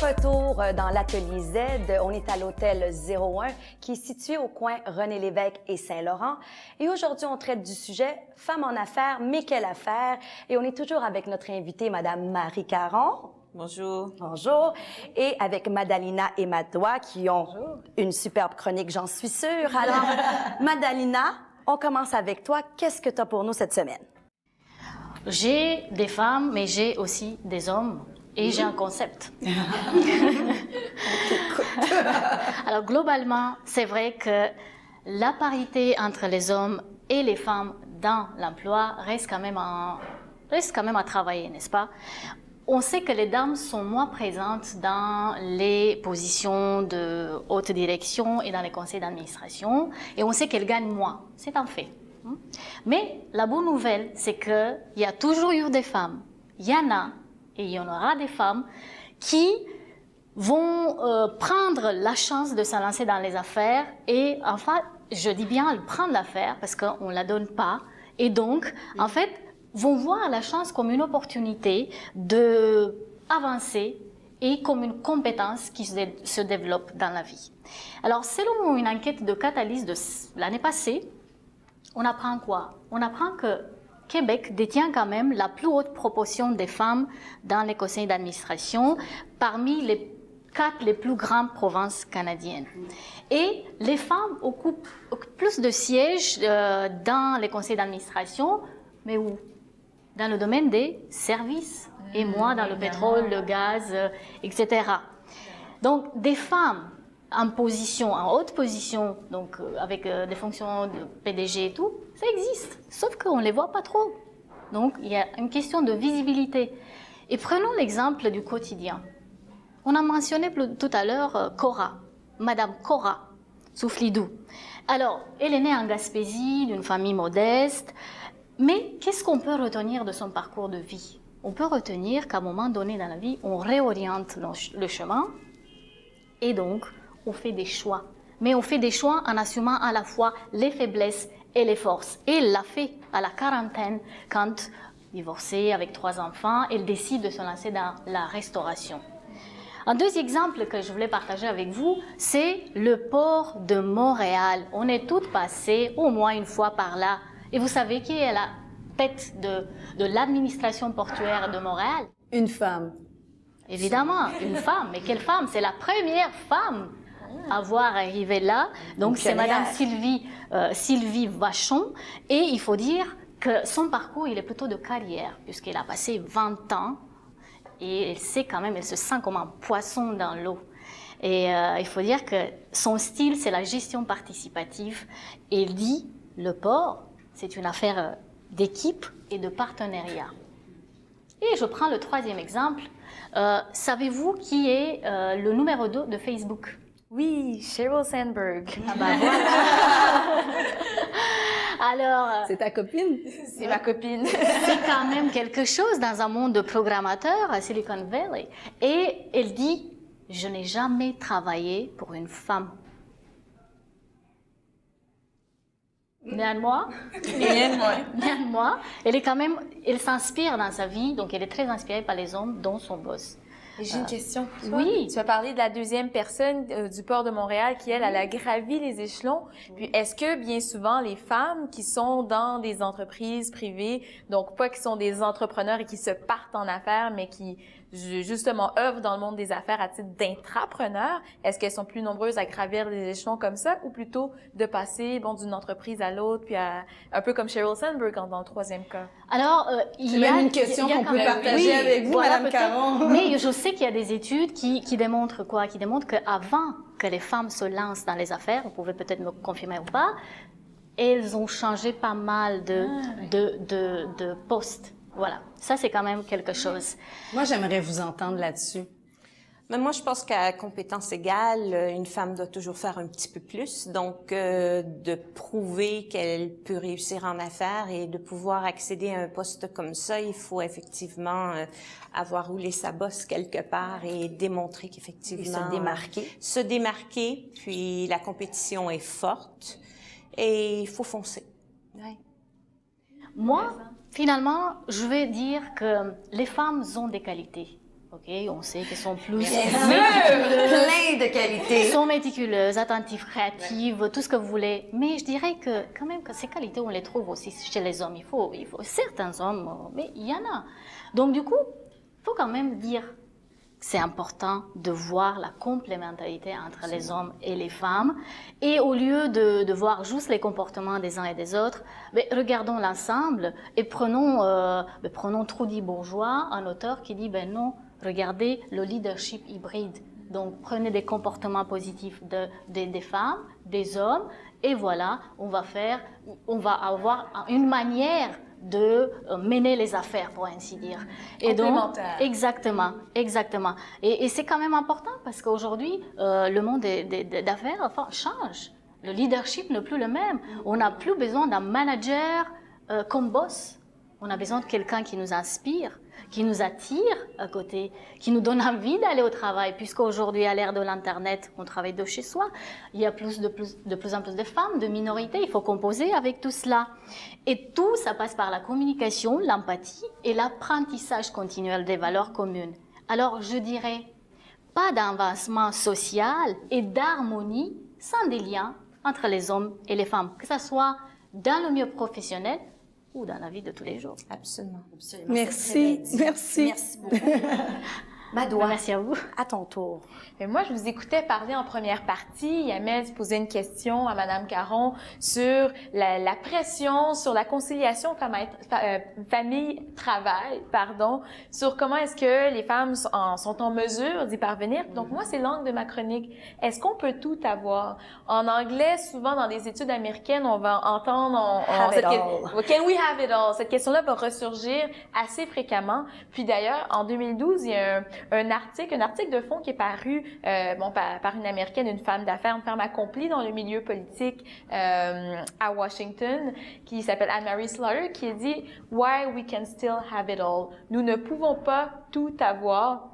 retour dans l'Atelier Z. On est à l'hôtel 01 qui est situé au coin René-Lévesque et Saint-Laurent. Et aujourd'hui, on traite du sujet « Femmes en affaires, mais quelle affaire ?» Et on est toujours avec notre invitée, Madame Marie Caron. Bonjour. Bonjour. Et avec Madalina et Madoua qui ont une superbe chronique, j'en suis sûre. Alors, Madalina, on commence avec toi. Qu'est-ce que tu as pour nous cette semaine? J'ai des femmes, mais j'ai aussi des hommes. Et j'ai un concept. Alors, globalement, c'est vrai que la parité entre les hommes et les femmes dans l'emploi reste quand même à travailler, n'est-ce pas? On sait que les dames sont moins présentes dans les positions de haute direction et dans les conseils d'administration, et on sait qu'elles gagnent moins. C'est un fait. Mais la bonne nouvelle, c'est qu'il y a toujours eu des femmes. Il y en a, et il y en aura des femmes qui vont prendre la chance de se lancer dans les affaires et, enfin, je dis bien prendre l'affaire parce qu'on ne la donne pas. Et donc, en fait, vont voir la chance comme une opportunité d'avancer et comme une compétence qui se développe dans la vie. Alors, selon une enquête de Catalyse de l'année passée, on apprend quoi? On apprend que Québec détient quand même la plus haute proportion des femmes dans les conseils d'administration parmi les 4 les plus grandes provinces canadiennes. Et les femmes occupent plus de sièges dans les conseils d'administration, mais où? Dans le domaine des services, et moins dans le pétrole, le gaz, etc. Donc, des femmes en haute position, donc avec des fonctions de PDG et tout, ça existe, sauf qu'on ne les voit pas trop. Donc, il y a une question de visibilité. Et prenons l'exemple du quotidien. On a mentionné tout à l'heure Cora, Madame Cora Souflidou. Alors, elle est née en Gaspésie, d'une famille modeste, mais qu'est-ce qu'on peut retenir de son parcours de vie? On peut retenir qu'à un moment donné dans la vie, on réoriente le chemin, et donc, on fait des choix. Mais on fait des choix en assumant à la fois les faiblesses et les forces. Et elle l'a fait à la quarantaine, quand, divorcée avec 3 enfants, elle décide de se lancer dans la restauration. Un deuxième exemple que je voulais partager avec vous, c'est le port de Montréal. On est toutes passées au moins une fois par là. Et vous savez qui est à la tête de l'administration portuaire de Montréal? Une femme. Évidemment, une femme. Mais quelle femme? C'est la première femme à voir arriver là. Donc, c'est Madame Sylvie Vachon. Et il faut dire que son parcours, il est plutôt de carrière, puisqu'elle a passé 20 ans. Et elle sait quand même, elle se sent comme un poisson dans l'eau. Et il faut dire que son style, c'est la gestion participative. Et elle dit, le port, c'est une affaire d'équipe et de partenariat. Et je prends le 3e exemple. Savez-vous qui est le numéro 2 de Facebook? Oui, Sheryl Sandberg. Ah bah voilà. Alors, c'est ta copine? C'est ma copine. C'est quand même quelque chose dans un monde de programmateurs à Silicon Valley. Et elle dit, je n'ai jamais travaillé pour une femme. Bien de moi. Bien de moi. Elle s'inspire dans sa vie, donc elle est très inspirée par les hommes, dont son boss. J'ai une question. Oui. Tu as parlé de la 2e personne du port de Montréal qui, elle a gravi les échelons. Puis, est-ce que bien souvent, les femmes qui sont dans des entreprises privées, donc pas qui sont des entrepreneurs et qui se partent en affaires, mais qui justement œuvrent dans le monde des affaires à titre d'intrapreneurs, est-ce qu'elles sont plus nombreuses à gravir les échelons comme ça ou plutôt de passer d'une entreprise à l'autre, puis un peu comme Sheryl Sandberg dans le 3e cas? Alors, il y a une question qu'on peut partager avec vous, voilà, Madame Caron. Mais je sais qu'il y a des études qui démontrent quoi? Qui démontrent qu'avant que les femmes se lancent dans les affaires, vous pouvez peut-être me confirmer ou pas, elles ont changé pas mal de postes. Voilà, ça c'est quand même quelque chose. Moi, j'aimerais vous entendre là-dessus. Mais moi, je pense qu'à compétence égale, une femme doit toujours faire un petit peu plus. Donc, de prouver qu'elle peut réussir en affaires et de pouvoir accéder à un poste comme ça, il faut effectivement avoir roulé sa bosse quelque part et démontrer qu'effectivement... Et se démarquer. Se démarquer, puis la compétition est forte et il faut foncer. Ouais. Moi, finalement, je vais dire que les femmes ont des qualités. OK, on sait qu'elles sont plus Plein de qualités. sont méticuleuses, attentives, créatives, tout ce que vous voulez. Mais je dirais que quand même que ces qualités, on les trouve aussi chez les hommes. Il faut certains hommes, mais il y en a. Donc du coup, il faut quand même dire que c'est important de voir la complémentarité entre les hommes et les femmes. Et au lieu de voir juste les comportements des uns et des autres, mais regardons l'ensemble et prenons Trudy Bourgeois, un auteur qui dit, ben non, regardez le leadership hybride. Donc, prenez des comportements positifs des femmes, des hommes, et voilà, on va avoir une manière de mener les affaires, pour ainsi dire. Et donc, exactement. Et c'est quand même important parce qu'aujourd'hui, le monde des affaires change. Le leadership n'est plus le même. On n'a plus besoin d'un manager comme boss. On a besoin de quelqu'un qui nous inspire, qui nous attire à côté, qui nous donne envie d'aller au travail, puisqu'aujourd'hui, à l'ère de l'Internet, on travaille de chez soi. Il y a de plus en plus de femmes, de minorités, il faut composer avec tout cela. Et tout, ça passe par la communication, l'empathie et l'apprentissage continuel des valeurs communes. Alors, je dirais, pas d'avancement social et d'harmonie sans des liens entre les hommes et les femmes, que ce soit dans le milieu professionnel ou dans la vie de tous les jours. Absolument. Merci. Merci beaucoup. Madoua, merci à vous. À ton tour. Mais moi, je vous écoutais parler en première partie. Yamel se posait une question à Madame Caron sur la pression, sur la conciliation famille-travail, sur comment est-ce que les femmes sont en mesure d'y parvenir. Donc, moi, c'est l'angle de ma chronique. Est-ce qu'on peut tout avoir? En anglais, souvent, dans des études américaines, on va entendre Can we have it all? Cette question-là va ressurgir assez fréquemment. Puis d'ailleurs, en 2012, il y a un article de fond qui est paru par une Américaine, une femme d'affaires, une femme accomplie dans le milieu politique à Washington, qui s'appelle Anne-Marie Slaughter, qui dit « Why we can still have it all ». Nous ne pouvons pas tout avoir.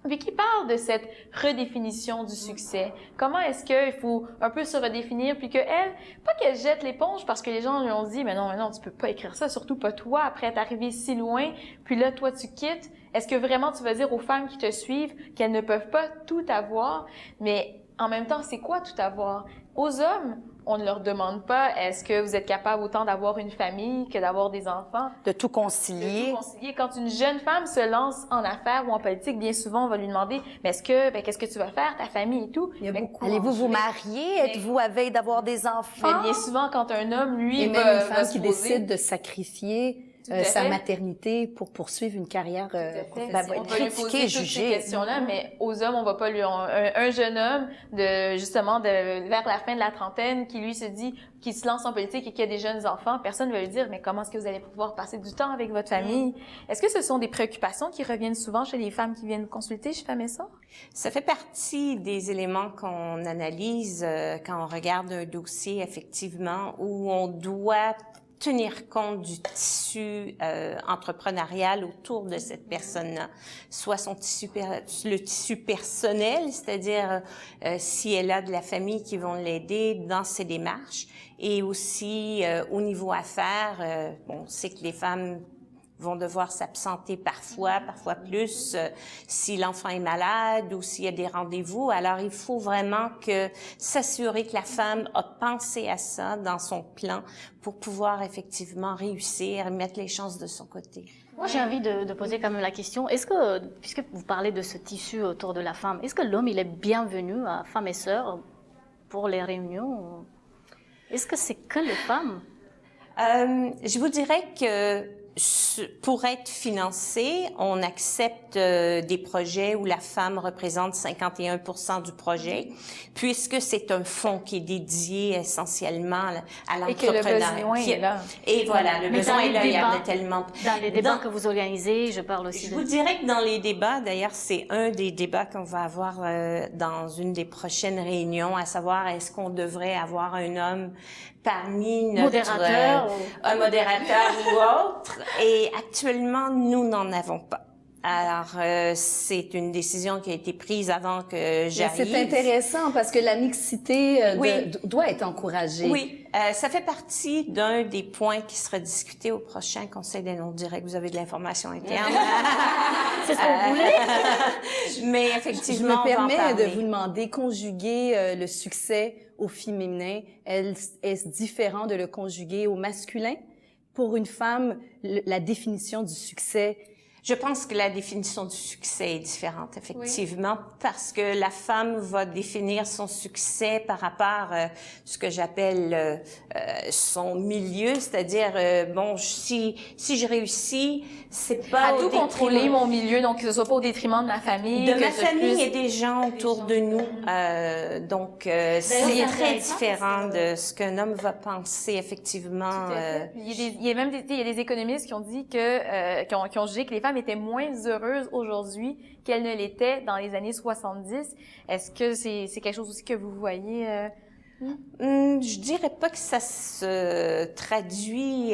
Puis qui parle de cette redéfinition du succès. Comment est-ce qu'il faut un peu se redéfinir, puis qu'elle, pas qu'elle jette l'éponge parce que les gens lui ont dit « mais non, tu peux pas écrire ça, surtout pas toi, après être arrivé si loin, puis là, toi, tu quittes. » Est-ce que vraiment tu vas dire aux femmes qui te suivent qu'elles ne peuvent pas tout avoir? Mais en même temps, c'est quoi tout avoir? Aux hommes, on ne leur demande pas est-ce que vous êtes capable autant d'avoir une famille que d'avoir des enfants? De tout concilier. Quand une jeune femme se lance en affaires ou en politique, bien souvent, on va lui demander mais qu'est-ce que tu vas faire, ta famille et tout? Allez-vous vous marier? Êtes-vous à veille d'avoir des enfants? Mais bien souvent, quand un homme, lui, et même une femme qui décide de sacrifier sa maternité pour poursuivre une carrière on va lui poser toutes ces questions-là, mais aux hommes, on va pas lui... Un jeune homme, vers la fin de la trentaine, qui lui se dit, qui se lance en politique et qui a des jeunes enfants, personne ne va lui dire, mais comment est-ce que vous allez pouvoir passer du temps avec votre famille? Est-ce que ce sont des préoccupations qui reviennent souvent chez les femmes qui viennent consulter chez Femmes et Essor? Ça fait partie des éléments qu'on analyse quand on regarde un dossier, effectivement, où on doit tenir compte du tissu entrepreneurial autour de cette personne-là, soit le tissu personnel, c'est-à-dire si elle a de la famille qui vont l'aider dans ses démarches, et aussi au niveau affaires, on sait que les femmes vont devoir s'absenter parfois plus, si l'enfant est malade ou s'il y a des rendez-vous. Alors, il faut vraiment s'assurer que la femme a pensé à ça dans son plan pour pouvoir effectivement réussir, mettre les chances de son côté. Moi, j'ai envie de poser quand même la question, est-ce que, puisque vous parlez de ce tissu autour de la femme, est-ce que l'homme, il est bienvenu à Femmes et Sœurs pour les réunions? Est-ce que c'est que les femmes? Je vous dirais que pour être financé, on accepte des projets où la femme représente 51% du projet, puisque c'est un fonds qui est dédié essentiellement à l'entrepreneuriat. Et que le besoin est là. Et voilà, le besoin est là, il y en a tellement. Dans les débats que vous organisez, je parle aussi Je vous dirais que dans les débats, d'ailleurs, c'est un des débats qu'on va avoir dans une des prochaines réunions, à savoir est-ce qu'on devrait avoir un homme parmi notre un modérateur ou autre. Et actuellement, nous n'en avons pas. Alors, c'est une décision qui a été prise avant que j'arrive. C'est intéressant parce que la mixité doit être encouragée. Oui, ça fait partie d'un des points qui sera discuté au prochain Conseil des non-directs. Vous avez de l'information interne. c'est ce qu'on voulait. Mais Je effectivement, me on va en permets parler. de vous demander, conjuguer le succès au féminin, est-ce différent de le conjuguer au masculin? Pour une femme, la définition du succès... Je pense que la définition du succès est différente, effectivement, parce que la femme va définir son succès par rapport à ce que j'appelle son milieu, c'est-à-dire, bon, si je réussis, c'est pas À au tout détriment contrôler mon milieu, donc que ce soit pas au détriment de ma famille. de que ma je famille puisse- et des gens autour de nous. Donc, c'est c'est très intéressant différent de ce qu'un homme va penser, effectivement. Tout à fait. Il y a même il y a des économistes qui ont dit que qui ont jugé que les femmes étaient moins heureuses aujourd'hui qu'elles ne l'étaient dans les années 70. Est-ce que c'est quelque chose aussi que vous voyez Je dirais pas que ça se traduit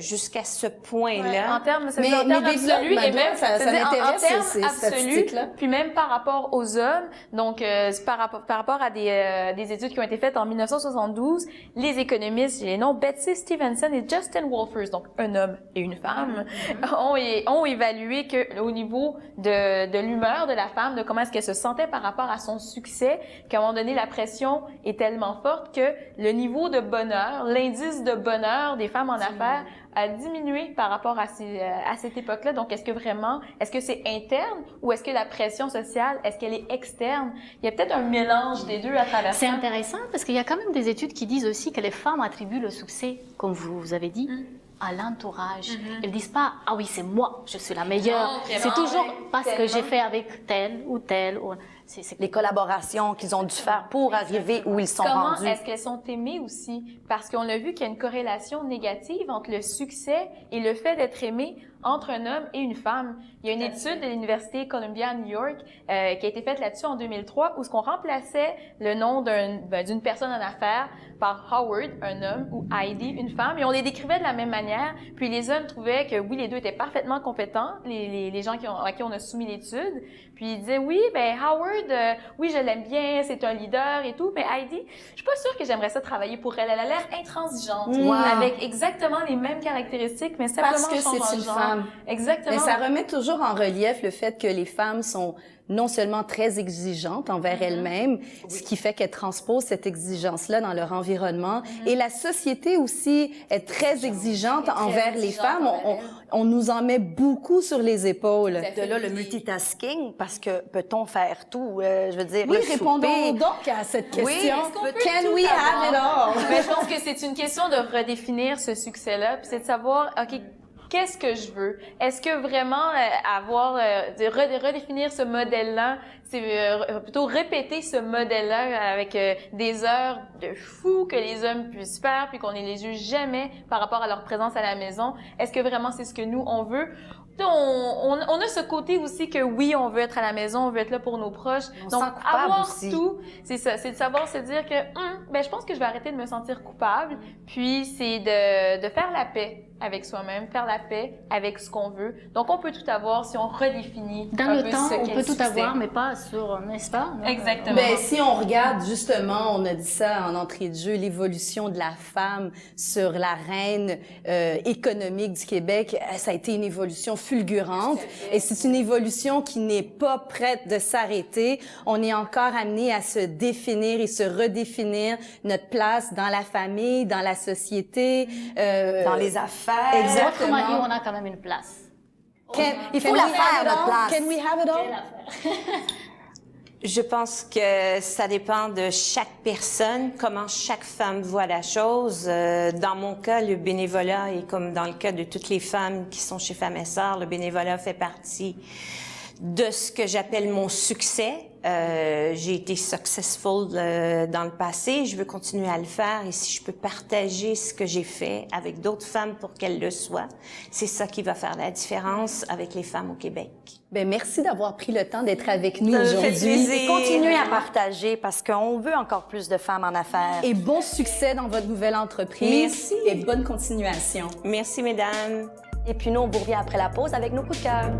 jusqu'à ce point-là. en termes, Mais absolus développe, et Madeleine, même ça c'est-à-dire m'intéresse, en termes ces absolus, statistiques-là. puis même par rapport aux hommes. Donc par rapport à des études qui ont été faites en 1972, les économistes, j'ai les noms Betsy Stevenson et Justin Wolfers, donc un homme et une femme, ont évalué que au niveau de l'humeur de la femme, de comment est-ce qu'elle se sentait par rapport à son succès, qu'à un moment donné la pression est tellement forte que le niveau de bonheur, l'indice de bonheur des femmes en affaires a diminué par rapport à cette époque-là. Donc, est-ce que c'est interne ou est-ce que la pression sociale, est-ce qu'elle est externe? Il y a peut-être un mélange des deux à travers C'est ça. intéressant parce qu'il y a quand même des études qui disent aussi que les femmes attribuent le succès, comme vous avez dit, à l'entourage. Elles disent pas « Ah oui, c'est moi, je suis la meilleure Non, ». vraiment, C'est toujours oui, parce que tellement. j'ai fait avec tel ou tel. Ou... Les collaborations qu'ils ont dû faire pour arriver où ils sont Comment rendus. est-ce qu'elles sont aimées aussi? Parce qu'on a vu qu'il y a une corrélation négative entre le succès et le fait d'être aimé entre un homme et une femme. Il y a une étude de l'Université Columbia à New York qui a été faite là-dessus en 2003 où ce qu'on remplaçait le nom d'une personne en affaires par Howard, un homme, ou Heidi, une femme, et on les décrivait de la même manière. Puis les hommes trouvaient que oui, les deux étaient parfaitement compétents, les gens à qui on a soumis l'étude. Puis ils disaient oui, ben Howard, oui, je l'aime bien, c'est un leader et tout, mais Heidi, je suis pas sûre que j'aimerais ça travailler pour elle. Elle a l'air intransigeante, avec exactement les mêmes caractéristiques, mais simplement Parce que changeant c'est de une genre. femme. Exactement. Mais ça remet toujours en relief le fait que les femmes sont non seulement très exigeantes envers elles-mêmes, ce qui fait qu'elles transposent cette exigence-là dans leur environnement. Et la société aussi est très exigeante envers les femmes. On nous en met beaucoup sur les épaules. De là, le multitasking, parce que peut-on faire tout? Je veux dire, Oui, le répondons souper. donc à cette question. est-ce qu'on peut Can tout we avoir? have it all? Mais je pense que c'est une question de redéfinir ce succès-là, puis c'est de savoir, OK, qu'est-ce que je veux? Est-ce que vraiment redéfinir ce modèle-là, c'est plutôt répéter ce modèle-là avec des heures de fou que les hommes puissent faire, puis qu'on ne les juge jamais par rapport à leur présence à la maison? Est-ce que vraiment c'est ce que nous, on veut? On a ce côté aussi que oui, on veut être à la maison, on veut être là pour nos proches. On Donc, se sent coupable avoir aussi. tout, c'est ça, c'est de savoir se dire que ben je pense que je vais arrêter de me sentir coupable, puis c'est de faire la paix avec soi-même, faire la paix avec ce qu'on veut. Donc on peut tout avoir si on redéfinit Dans un le peu temps, ce on qu'est peut le tout succès. avoir, mais pas sur, n'est-ce pas? Exactement. Ben, si on regarde justement, on a dit ça en entrée de jeu, l'évolution de la femme sur l'arène économique du Québec, ça a été une évolution fulgurante. Et c'est une évolution qui n'est pas prête de s'arrêter. On est encore amené à se définir et se redéfinir notre place dans la famille, dans la société, Dans les affaires. Exactement. Autrement dit, on a quand même une place. Il faut la faire, notre place. Can we have it all? Je pense que ça dépend de chaque personne, comment chaque femme voit la chose. Dans mon cas, le bénévolat, et comme dans le cas de toutes les femmes qui sont chez Femmes et Sœurs, le bénévolat fait partie de ce que j'appelle mon succès. J'ai été successful dans le passé, je veux continuer à le faire, et si je peux partager ce que j'ai fait avec d'autres femmes pour qu'elles le soient, c'est ça qui va faire la différence avec les femmes au Québec. Ben, merci d'avoir pris le temps d'être avec nous Ça me fait aujourd'hui. plaisir. Continuez à partager parce qu'on veut encore plus de femmes en affaires. Et bon succès dans votre nouvelle entreprise. Merci. Et bonne continuation. Merci, mesdames. Et puis nous, on vous revient après la pause avec nos coups de cœur.